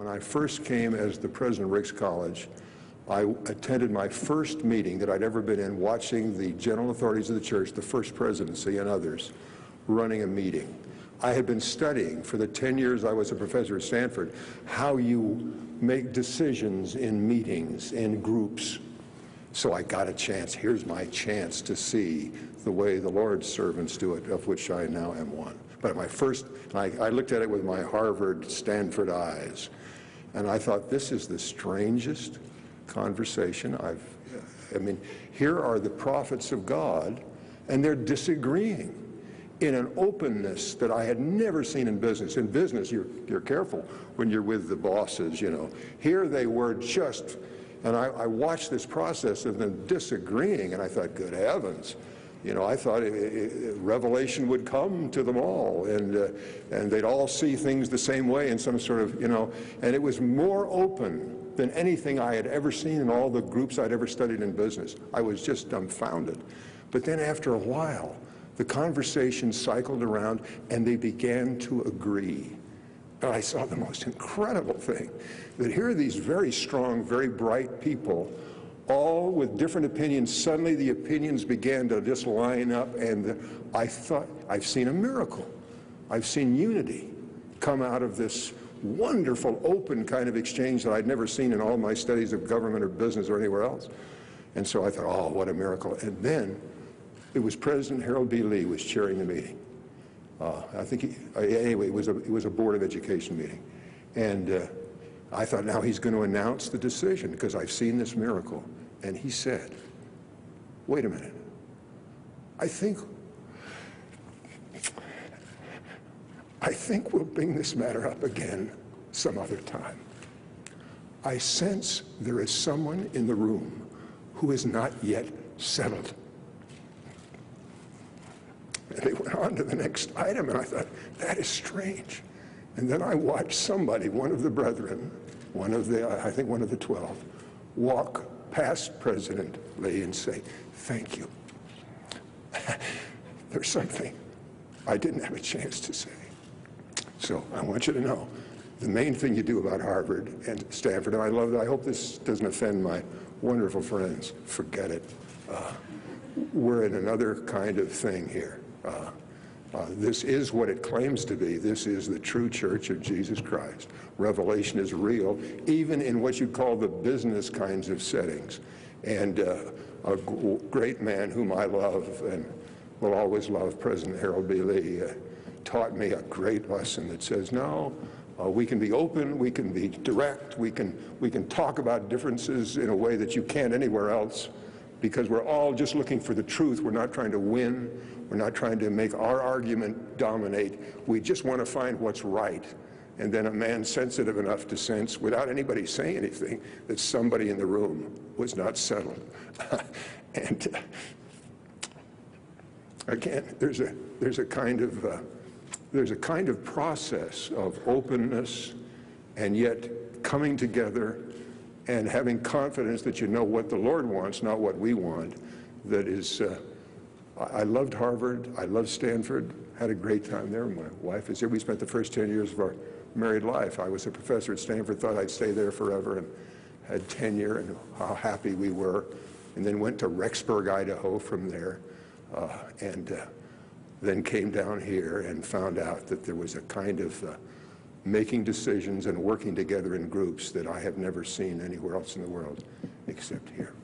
When I first came as the president of Ricks College, I attended my first meeting that I'd ever been in, watching the general authorities of the church, the first presidency and others, running a meeting. I had been studying for the 10 years I was a professor at Stanford how you make decisions in meetings, in groups. So I got a chance, here's my chance to see the way the Lord's servants do it, of which I now am one. But my first, I looked at it with my Harvard, Stanford eyes, and I thought, this is the strangest conversation I mean, here are the prophets of God, and they're disagreeing in an openness that I had never seen in business. In business, you're careful when you're with the bosses, you know. Here they were just, and I watched this process of them disagreeing, and I thought, good heavens. You know, I thought revelation would come to them all, and they'd all see things the same way in some sort of, you know, and it was more open than anything I had ever seen in all the groups I'd ever studied in business. I was just dumbfounded. But then after a while, the conversation cycled around, and they began to agree. And I saw the most incredible thing, that here are these very strong, very bright people, all with different opinions. Suddenly the opinions began to just line up, and I thought, I've seen a miracle. I've seen unity come out of this wonderful, open kind of exchange that I'd never seen in all my studies of government or business or anywhere else. And so I thought, oh, what a miracle. And then it was President Harold B. Lee was chairing the meeting. I think anyway, it was a Board of Education meeting. And I thought, now he's going to announce the decision, because I've seen this miracle. And he said, wait a minute, I think we'll bring this matter up again some other time. I sense there is someone in the room who is not yet settled. And they went on to the next item, and I thought, that is strange. And then I watched somebody, one of the brethren, I think one of the 12, walk past President Lee and say, thank you. There's something I didn't have a chance to say. So I want you to know, the main thing you do about Harvard and Stanford, and I love that, I hope this doesn't offend my wonderful friends, forget it. We're in another kind of thing here. This is what it claims to be. This is the true church of Jesus Christ. Revelation is real, even in what you call the business kinds of settings. And a great man whom I love and will always love, President Harold B. Lee, taught me a great lesson that says, no, we can be open, we can be direct, we can talk about differences in a way that you can't anywhere else, because we're all just looking for the truth. We're not trying to win. We're not trying to make our argument dominate. We just want to find what's right. And then a man sensitive enough to sense, without anybody saying anything, that somebody in the room was not settled. And again, there's a kind of process of openness, and yet coming together and having confidence that you know what the Lord wants, not what we want. That is, I loved Harvard, I loved Stanford, had a great time there. My wife is here. We spent the first 10 years of our married life. I was a professor at Stanford, thought I'd stay there forever, and had tenure, and how happy we were. And then went to Rexburg, Idaho from there, and then came down here and found out that there was a kind of making decisions and working together in groups that I have never seen anywhere else in the world except here.